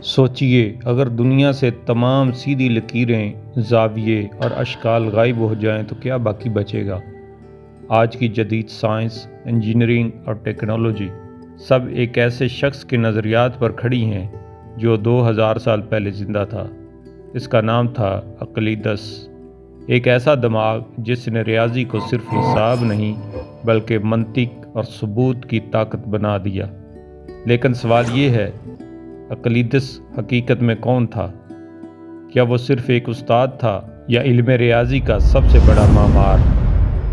سوچئے اگر دنیا سے تمام سیدھی لکیریں، زاویے اور اشکال غائب ہو جائیں تو کیا باقی بچے گا؟ آج کی جدید سائنس، انجینئرنگ اور ٹیکنالوجی سب ایک ایسے شخص کے نظریات پر کھڑی ہیں جو 2000 سال پہلے زندہ تھا۔ اس کا نام تھا اقلیدس، ایک ایسا دماغ جس نے ریاضی کو صرف حساب نہیں بلکہ منطق اور ثبوت کی طاقت بنا دیا۔ لیکن سوال یہ ہے، اقلیدس حقیقت میں کون تھا؟ کیا وہ صرف ایک استاد تھا یا علم ریاضی کا سب سے بڑا معمار؟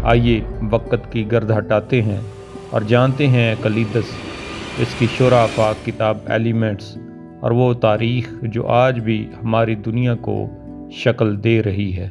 آئیے وقت کی گرد ہٹاتے ہیں اور جانتے ہیں اقلیدس، اس کی شرح آفاق کتاب ایلیمنٹس اور وہ تاریخ جو آج بھی ہماری دنیا کو شکل دے رہی ہے۔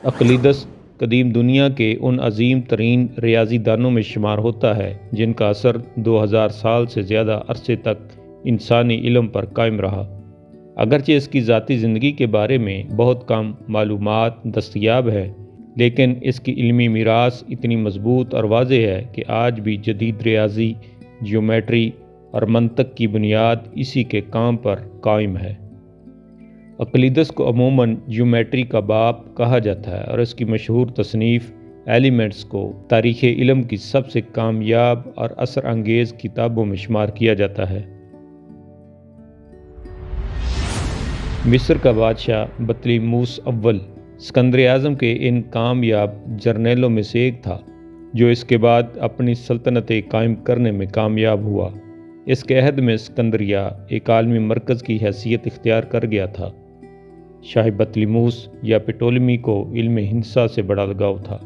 اقلیدس قدیم دنیا کے ان عظیم ترین ریاضی دانوں میں شمار ہوتا ہے جن کا اثر 2000 سال سے زیادہ عرصے تک انسانی علم پر قائم رہا۔ اگرچہ اس کی ذاتی زندگی کے بارے میں بہت کم معلومات دستیاب ہے، لیکن اس کی علمی میراث اتنی مضبوط اور واضح ہے کہ آج بھی جدید ریاضی، جیومیٹری اور منطق کی بنیاد اسی کے کام پر قائم ہے۔ اقلیدس کو عموماً جیومیٹری کا باپ کہا جاتا ہے اور اس کی مشہور تصنیف ایلیمنٹس کو تاریخ علم کی سب سے کامیاب اور اثر انگیز کتابوں میں شمار کیا جاتا ہے۔ مصر کا بادشاہ بطلیموس اول اسکندر اعظم کے ان کامیاب جرنیلوں میں سے ایک تھا جو اس کے بعد اپنی سلطنت قائم کرنے میں کامیاب ہوا۔ اس کے عہد میں اسکندریہ ایک عالمی مرکز کی حیثیت اختیار کر گیا تھا۔ شاہ بطلیموس یا پٹولمی کو علم ہندسہ سے بڑا لگاؤ تھا۔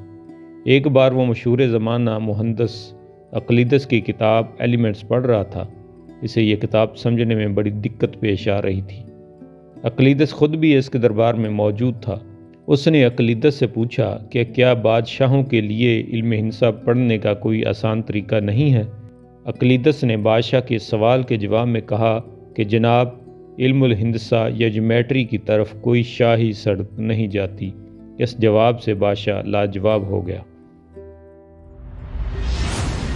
ایک بار وہ مشہور زمانہ مہندس اقلیدس کی کتاب ایلیمنٹس پڑھ رہا تھا۔ اسے یہ کتاب سمجھنے میں بڑی دقت پیش آ رہی تھی۔ اقلیدس خود بھی اس کے دربار میں موجود تھا۔ اس نے اقلیدس سے پوچھا کہ کیا بادشاہوں کے لیے علم ہندسہ پڑھنے کا کوئی آسان طریقہ نہیں ہے؟ اقلیدس نے بادشاہ کے سوال کے جواب میں کہا کہ جناب، علم الہندسہ یا جیومیٹری کی طرف کوئی شاہی سڑک نہیں جاتی۔ اس جواب سے بادشاہ لاجواب ہو گیا۔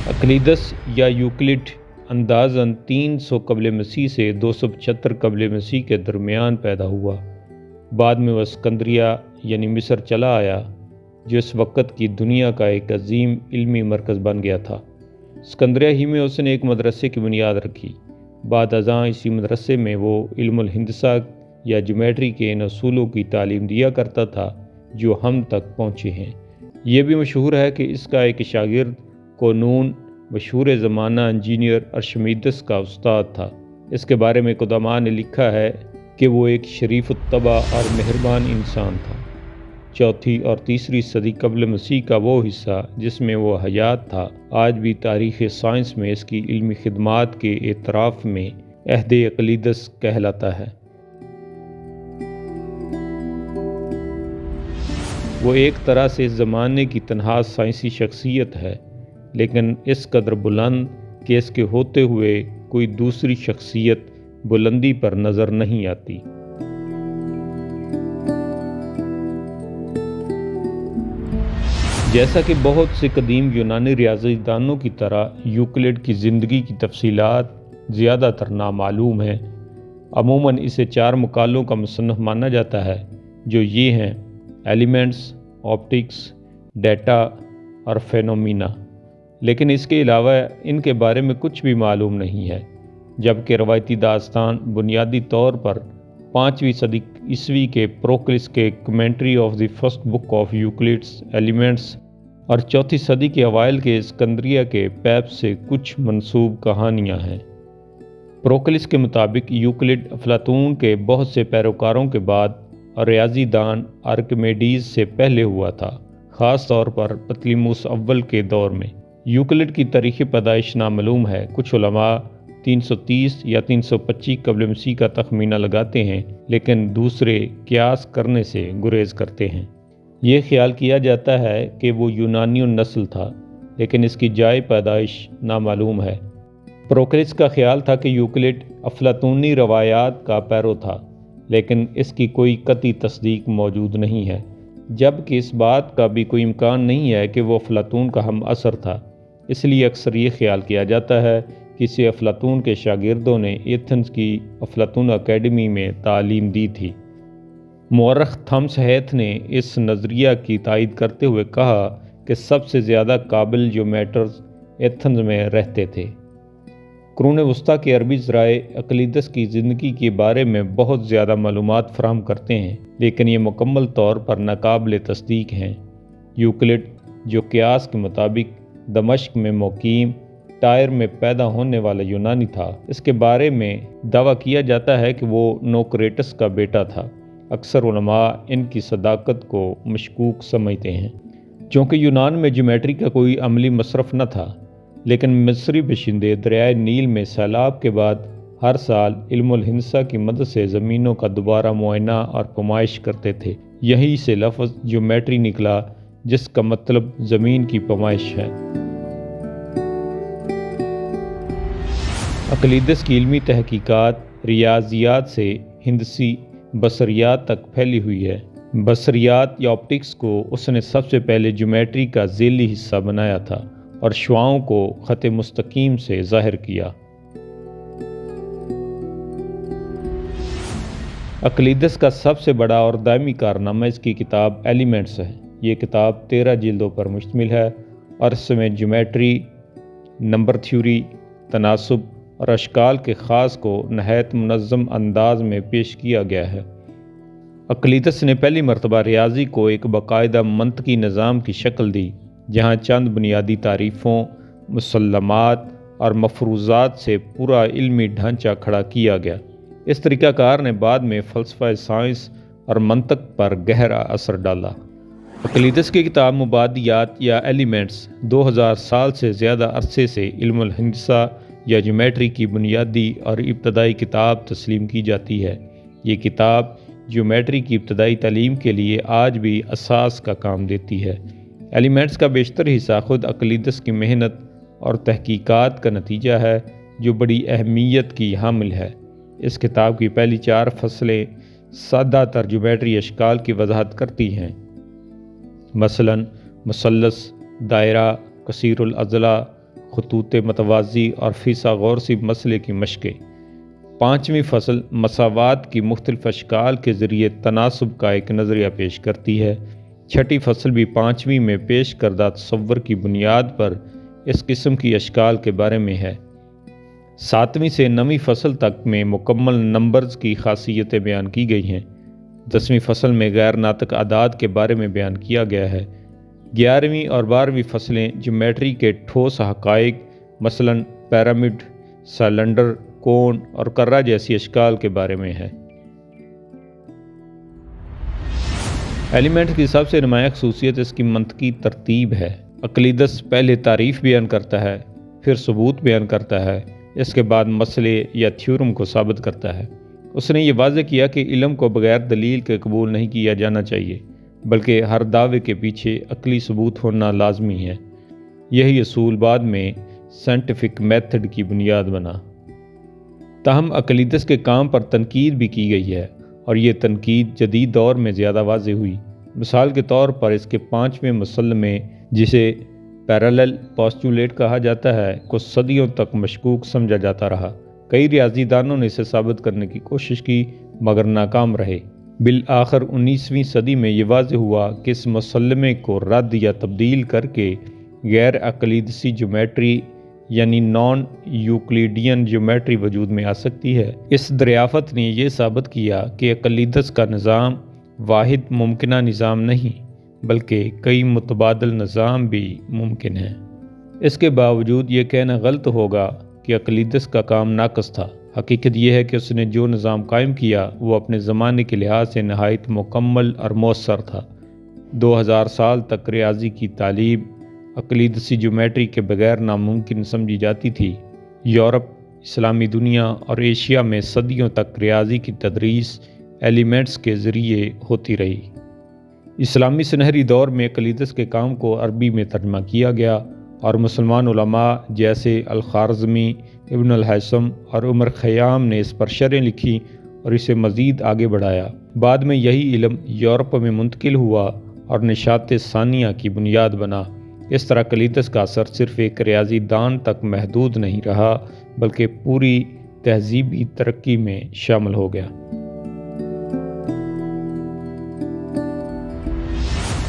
اقلیدس یا یوکلڈ اندازاً 300 قبل مسیح سے 275 قبل مسیح کے درمیان پیدا ہوا۔ بعد میں وہ اسکندریہ یعنی مصر چلا آیا جو اس وقت کی دنیا کا ایک عظیم علمی مرکز بن گیا تھا۔ اسکندریہ ہی میں اس نے ایک مدرسے کی بنیاد رکھی۔ بعد ازاں اسی مدرسے میں وہ علم الہندسہ یا جیومیٹری کے ان اصولوں کی تعلیم دیا کرتا تھا جو ہم تک پہنچے ہیں۔ یہ بھی مشہور ہے کہ اس کا ایک شاگرد قونون مشہور زمانہ انجینئر ارشمیدس کا استاد تھا۔ اس کے بارے میں قدماء نے لکھا ہے کہ وہ ایک شریف الطبع اور مہربان انسان تھا۔ چوتھی اور تیسری صدی قبل مسیح کا وہ حصہ جس میں وہ حیات تھا آج بھی تاریخ سائنس میں اس کی علمی خدمات کے اعتراف میں عہد اقلیدس کہلاتا ہے۔ وہ ایک طرح سے اس زمانے کی تنہا سائنسی شخصیت ہے، لیکن اس قدر بلند کہ اس کے ہوتے ہوئے کوئی دوسری شخصیت بلندی پر نظر نہیں آتی۔ جیسا کہ بہت سے قدیم یونانی ریاضی دانوں کی طرح یوکلڈ کی زندگی کی تفصیلات زیادہ تر نامعلوم ہیں۔ عموماً اسے 4 مقالوں کا مصنف مانا جاتا ہے جو یہ ہیں: ایلیمنٹس، آپٹکس، ڈیٹا اور فینومینا۔ لیکن اس کے علاوہ ان کے بارے میں کچھ بھی معلوم نہیں ہے، جبکہ روایتی داستان بنیادی طور پر 5ویں صدی عیسوی کے پروکلس کے commentary of the first book of Euclid's Elements اور 4ویں صدی کے اوائل کے اسکندریہ کے پیپ سے کچھ منسوب کہانیاں ہیں۔ پروکلس کے مطابق یوکلڈ افلاطون کے بہت سے پیروکاروں کے بعد اور ریاضی دان آرکمیڈیز سے پہلے ہوا تھا، خاص طور پر بطلیموس اول کے دور میں۔ یوکلڈ کی تاریخ پیدائش نامعلوم ہے۔ کچھ علماء 330 یا 325 قبل مسیح کا تخمینہ لگاتے ہیں، لیکن دوسرے قیاس کرنے سے گریز کرتے ہیں۔ یہ خیال کیا جاتا ہے کہ وہ یونانی نسل تھا، لیکن اس کی جائے پیدائش نامعلوم ہے۔ پروکریس کا خیال تھا کہ یوکلڈ افلاطونی روایات کا پیرو تھا، لیکن اس کی کوئی قطعی تصدیق موجود نہیں ہے، جبکہ اس بات کا بھی کوئی امکان نہیں ہے کہ وہ افلاطون کا ہم عصر تھا۔ اس لیے اکثر یہ خیال کیا جاتا ہے کہ اسے افلاطون کے شاگردوں نے ایتھنز کی افلاطون اکیڈمی میں تعلیم دی تھی۔ مورخ تھامس ہیتھ نے اس نظریہ کی تائید کرتے ہوئے کہا کہ سب سے زیادہ قابل جیومیٹرز ایتھنز میں رہتے تھے۔ قرون وسطیٰ کے عربی ذرائع اقلیدس کی زندگی کے بارے میں بہت زیادہ معلومات فراہم کرتے ہیں، لیکن یہ مکمل طور پر ناقابل تصدیق ہیں۔ یوکلڈ، جو قیاس کے مطابق دمشق میں مقیم ٹائر میں پیدا ہونے والا یونانی تھا، اس کے بارے میں دعویٰ کیا جاتا ہے کہ وہ نوکریٹس کا بیٹا تھا۔ اکثر علماء ان کی صداقت کو مشکوک سمجھتے ہیں، چونکہ یونان میں جیومیٹری کا کوئی عملی مصرف نہ تھا، لیکن مصری باشندے دریائے نیل میں سیلاب کے بعد ہر سال علم الہندسہ کی مدد سے زمینوں کا دوبارہ معائنہ اور پیمائش کرتے تھے۔ یہیں سے لفظ جیومیٹری نکلا، جس کا مطلب زمین کی پیمائش ہے۔ اقلیدس کی علمی تحقیقات ریاضیات سے ہندسی بصریات تک پھیلی ہوئی ہے۔ بصریات یا آپٹکس کو اس نے سب سے پہلے جیومیٹری کا ذیلی حصہ بنایا تھا اور شعاعوں کو خط مستقیم سے ظاہر کیا۔ اقلیدس کا سب سے بڑا اور دائمی کارنامہ اس کی کتاب ایلیمنٹس ہے۔ یہ کتاب 13 جلدوں پر مشتمل ہے اور اس میں جیومیٹری، نمبر تھیوری، تناسب اور اشکال کے خاص کو نہایت منظم انداز میں پیش کیا گیا ہے۔ اقلیدس نے پہلی مرتبہ ریاضی کو ایک باقاعدہ منطقی نظام کی شکل دی، جہاں چند بنیادی تعریفوں، مسلمات اور مفروضات سے پورا علمی ڈھانچہ کھڑا کیا گیا۔ اس طریقہ کار نے بعد میں فلسفہ سائنس اور منطق پر گہرا اثر ڈالا۔ اقلیدس کی کتاب مبادیات یا ایلیمنٹس 2000 سال سے زیادہ عرصے سے علم الہندسہ یا جیومیٹری کی بنیادی اور ابتدائی کتاب تسلیم کی جاتی ہے۔ یہ کتاب جیومیٹری کی ابتدائی تعلیم کے لیے آج بھی اساس کا کام دیتی ہے۔ ایلیمنٹس کا بیشتر حصہ خود اقلیدس کی محنت اور تحقیقات کا نتیجہ ہے، جو بڑی اہمیت کی حامل ہے۔ اس کتاب کی پہلی 4 فصلیں سادہ تر جیومیٹری اشکال کی وضاحت کرتی ہیں، مثلاً مثلث، دائرہ، کثیر الاضلاع، خطوط متوازی اور فیثاغورسی مسئلے کی مشقیں۔ 5ویں فصل مساوات کی مختلف اشکال کے ذریعے تناسب کا ایک نظریہ پیش کرتی ہے۔ 6ٹھی فصل بھی 5ویں میں پیش کردہ تصور کی بنیاد پر اس قسم کی اشکال کے بارے میں ہے۔ 7ویں سے 9ویں فصل تک میں مکمل نمبرز کی خاصیتیں بیان کی گئی ہیں۔ 10ویں فصل میں غیر ناطق اعداد کے بارے میں بیان کیا گیا ہے۔ 11ویں اور 12ویں فصلیں جیومیٹری کے ٹھوس حقائق، مثلاً پیرامڈ، سلنڈر، کون اور کرہ جیسی اشکال کے بارے میں ہے۔ ایلیمنٹ کی سب سے نمایاں خصوصیت اس کی منطقی ترتیب ہے۔ اقلیدس پہلے تعریف بیان کرتا ہے، پھر ثبوت بیان کرتا ہے، اس کے بعد مسئلے یا تھیورم کو ثابت کرتا ہے۔ اس نے یہ واضح کیا کہ علم کو بغیر دلیل کے قبول نہیں کیا جانا چاہیے، بلکہ ہر دعوے کے پیچھے عقلی ثبوت ہونا لازمی ہے۔ یہی اصول بعد میں سائنٹیفک میتھڈ کی بنیاد بنا۔ تاہم اقلیدس کے کام پر تنقید بھی کی گئی ہے، اور یہ تنقید جدید دور میں زیادہ واضح ہوئی۔ مثال کے طور پر اس کے 5ویں مسلمے، جسے پیرالل پوسٹولیٹ کہا جاتا ہے، کو صدیوں تک مشکوک سمجھا جاتا رہا۔ کئی ریاضی دانوں نے اسے ثابت کرنے کی کوشش کی، مگر ناکام رہے۔ بالآخر 19ویں صدی میں یہ واضح ہوا کہ اس مسلمے کو رد یا تبدیل کر کے غیر اقلیدسی جیومیٹری یعنی نان یوکلیڈین جیومیٹری وجود میں آ سکتی ہے۔ اس دریافت نے یہ ثابت کیا کہ اقلیدس کا نظام واحد ممکنہ نظام نہیں، بلکہ کئی متبادل نظام بھی ممکن ہیں۔ اس کے باوجود یہ کہنا غلط ہوگا کہ اقلیدس کا کام ناقص تھا۔ حقیقت یہ ہے کہ اس نے جو نظام قائم کیا وہ اپنے زمانے کے لحاظ سے نہایت مکمل اور مؤثر تھا۔ 2000 سال تک ریاضی کی تعلیم اقلیدسی جیومیٹری کے بغیر ناممکن سمجھی جاتی تھی۔ یورپ، اسلامی دنیا اور ایشیا میں صدیوں تک ریاضی کی تدریس ایلیمنٹس کے ذریعے ہوتی رہی۔ اسلامی سنہری دور میں اقلیدس کے کام کو عربی میں ترجمہ کیا گیا اور مسلمان علماء جیسے الخوارزمی، ابن الہیثم اور عمر خیام نے اس پر شرحیں لکھی اور اسے مزید آگے بڑھایا۔ بعد میں یہی علم یورپ میں منتقل ہوا اور نشاط ثانیہ کی بنیاد بنا۔ اس طرح اقلیدس کا اثر صرف ایک ریاضی دان تک محدود نہیں رہا بلکہ پوری تہذیبی ترقی میں شامل ہو گیا۔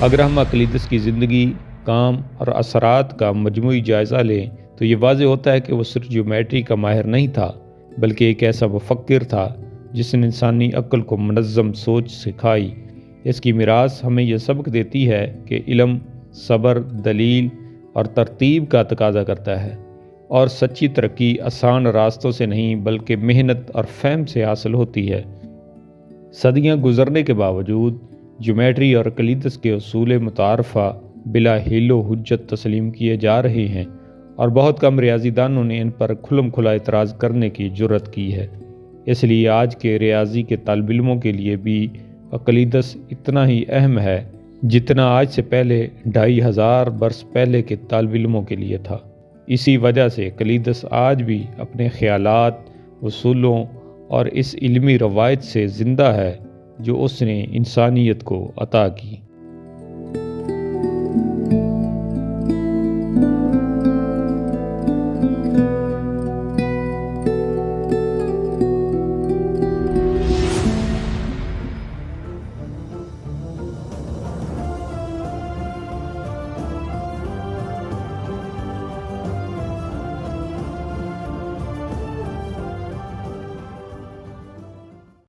اگر ہم اقلیدس کی زندگی، کام اور اثرات کا مجموعی جائزہ لیں تو یہ واضح ہوتا ہے کہ وہ صرف جیومیٹری کا ماہر نہیں تھا بلکہ ایک ایسا مفکر تھا جس نے انسانی عقل کو منظم سوچ سکھائی۔ اس کی میراث ہمیں یہ سبق دیتی ہے کہ علم صبر، دلیل اور ترتیب کا تقاضا کرتا ہے، اور سچی ترقی آسان راستوں سے نہیں بلکہ محنت اور فہم سے حاصل ہوتی ہے۔ صدیاں گزرنے کے باوجود جیومیٹری اور اقلیدس کے اصول متعارفہ بلا حیل و حجت تسلیم کیے جا رہے ہیں، اور بہت کم ریاضی دانوں نے ان پر کھلم کھلا اعتراض کرنے کی جرأت کی ہے۔ اس لیے آج کے ریاضی کے طالب علموں کے لیے بھی اقلیدس اتنا ہی اہم ہے جتنا آج سے پہلے 2500 برس پہلے کے طالب علموں کے لیے تھا۔ اسی وجہ سے اقلیدس آج بھی اپنے خیالات، اصولوں اور اس علمی روایت سے زندہ ہے جو اس نے انسانیت کو عطا کی۔